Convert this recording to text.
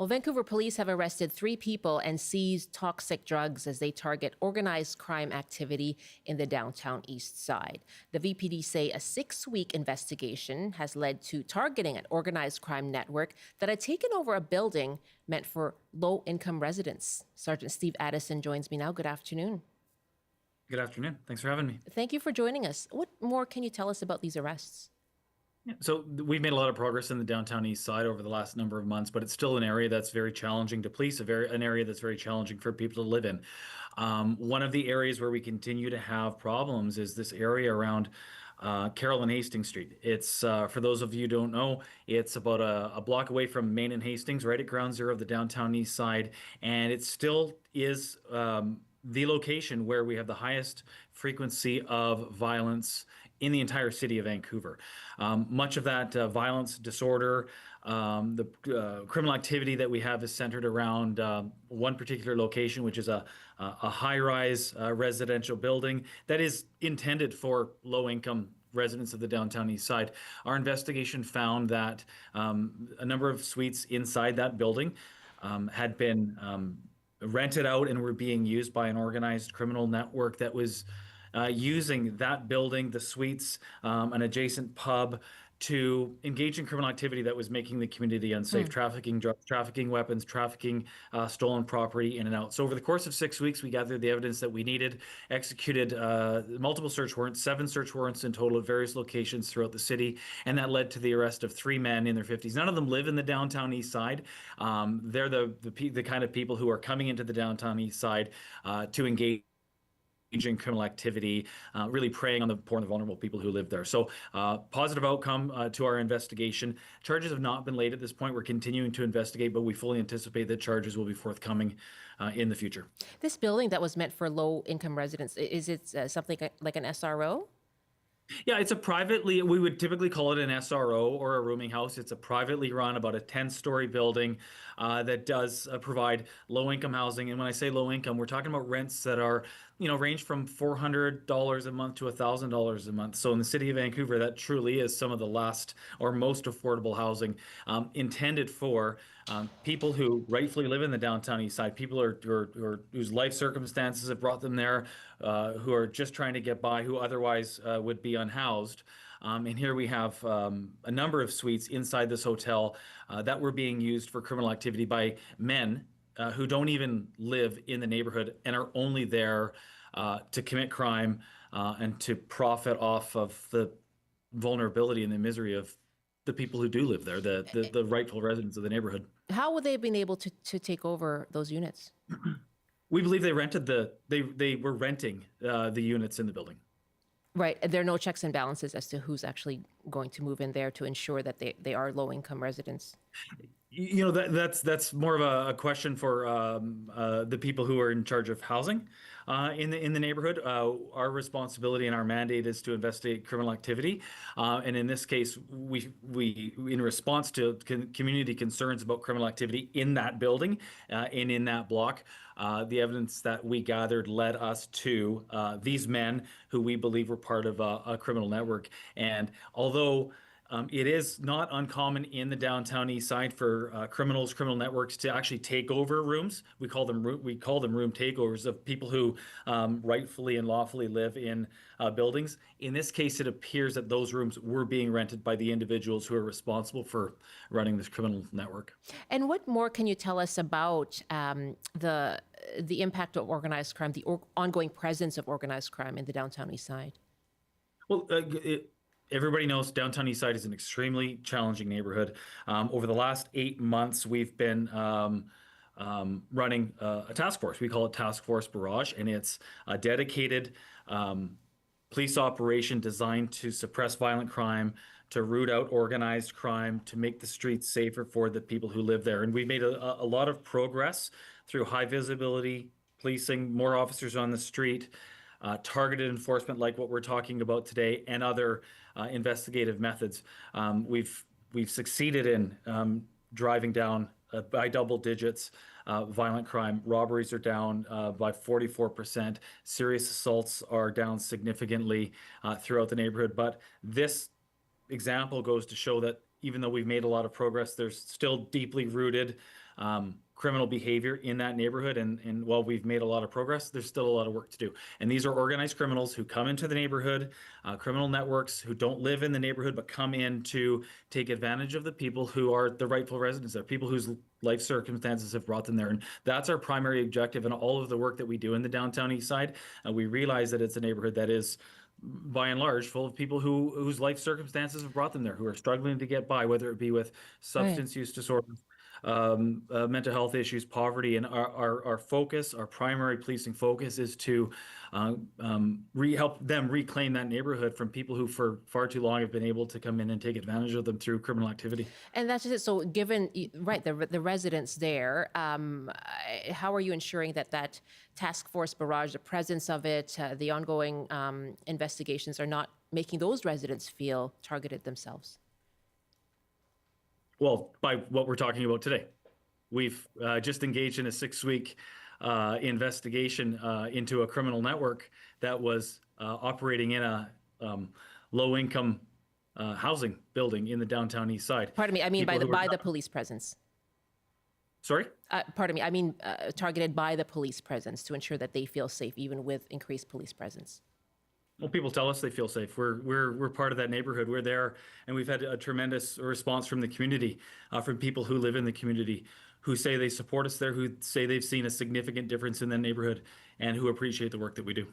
Well, Vancouver police have arrested 3 people and seized toxic drugs as they target organized crime activity in the downtown Eastside. The VPD say a 6-week investigation has led to targeting an organized crime network that had taken over a building meant for low-income residents. Sergeant Steve Addison joins me now. Good afternoon. Good afternoon. Thanks for having me. Thank you for joining us. What more can you tell us about these arrests? So we've made a lot of progress in the downtown east side over the last number of months, but it's still an area that's very challenging to police, an area that's very challenging for people to live in. One of the areas where we continue to have problems is this area around Carroll and Hastings Street. It's for those of you who don't know, it's about a block away from Main and Hastings, right at ground zero of the downtown east side, and it still is the location where we have the highest frequency of violence in the entire city of Vancouver. Much of that violence, disorder, the criminal activity that we have is centered around one particular location, which is a high-rise residential building that is intended for low-income residents of the downtown east side. Our investigation found that a number of suites inside that building had been rented out and were being used by an organized criminal network that was using that building, the suites, an adjacent pub to engage in criminal activity that was making the community unsafe, trafficking drugs, trafficking weapons, trafficking stolen property in and out. So over the course of 6 weeks, we gathered the evidence that we needed, executed multiple search warrants, 7 search warrants in total at various locations throughout the city, and that led to the arrest of 3 men in their 50s. None of them live in the downtown east side. They're the kind of people who are coming into the downtown east side to engage in criminal activity, really preying on the poor and the vulnerable people who live there. So positive outcome to our investigation. Charges have not been laid at this point. We're continuing to investigate, but we fully anticipate that charges will be forthcoming in the future. This building that was meant for low-income residents, is it something like an SRO? Yeah, it's we would typically call it an SRO or a rooming house. It's a privately run, about a 10-story building that does provide low-income housing. And when I say low-income, we're talking about rents that are, range from $400 a month to $1,000 a month. So in the city of Vancouver, that truly is some of the last or most affordable housing intended for people who rightfully live in the downtown east side, people whose life circumstances have brought them there, who are just trying to get by, who otherwise would be unhoused. And here we have a number of suites inside this hotel that were being used for criminal activity by men who don't even live in the neighborhood and are only there to commit crime and to profit off of the vulnerability and the misery of the people who do live there, the rightful residents of the neighborhood. How would they have been able to take over those units? We believe they were renting the units in the building. Right. There are no checks and balances as to who's actually going to move in there to ensure that they are low-income residents. That's more of a question for the people who are in charge of housing in the neighborhood. Our responsibility and our mandate is to investigate criminal activity, and in this case, we in response to community concerns about criminal activity in that building and in that block, the evidence that we gathered led us to these men who we believe were part of a criminal network. And although it is not uncommon in the downtown east side for criminal networks to actually take over rooms. We call them room takeovers of people who rightfully and lawfully live in buildings. In this case, it appears that those rooms were being rented by the individuals who are responsible for running this criminal network. And what more can you tell us about the impact of organized crime, the ongoing presence of organized crime in the downtown east side? Well, everybody knows downtown east side is an extremely challenging neighborhood. Over the last 8 months, we've been running a task force. We call it Task Force Barrage, and it's a dedicated police operation designed to suppress violent crime, to root out organized crime, to make the streets safer for the people who live there. And we've made a lot of progress through high visibility policing, more officers on the street, targeted enforcement like what we're talking about today, and other investigative methods. We've succeeded in driving down by double digits violent crime. Robberies are down by 44%. Serious assaults are down significantly throughout the neighborhood. But this example goes to show that even though we've made a lot of progress, there's still deeply rooted criminal behavior in that neighborhood. And while we've made a lot of progress, there's still a lot of work to do. And these are organized criminals who come into the neighborhood, criminal networks who don't live in the neighborhood, but come in to take advantage of the people who are the rightful residents there, people whose life circumstances have brought them there. And that's our primary objective in all of the work that we do in the downtown east side. We realize that it's a neighborhood that is, by and large, full of people whose life circumstances have brought them there, who are struggling to get by, whether it be with substance use disorders, mental health issues, poverty. And our focus, our primary policing focus, is to help them reclaim that neighborhood from people who for far too long have been able to come in and take advantage of them through criminal activity. And that's just it. So given, right, the residents there, how are you ensuring that task force barrage, the presence of it, the ongoing investigations are not making those residents feel targeted themselves? Well, by what we're talking about today. We've just engaged in a 6-week investigation into a criminal network that was operating in a low-income housing building in the downtown east side. Pardon me, I mean by the police presence. Sorry? Pardon me, I mean targeted by the police presence to ensure that they feel safe even with increased police presence. Well, people tell us they feel safe. We're part of that neighborhood. We're there, and we've had a tremendous response from the community, from people who live in the community, who say they support us there, who say they've seen a significant difference in the neighborhood, and who appreciate the work that we do.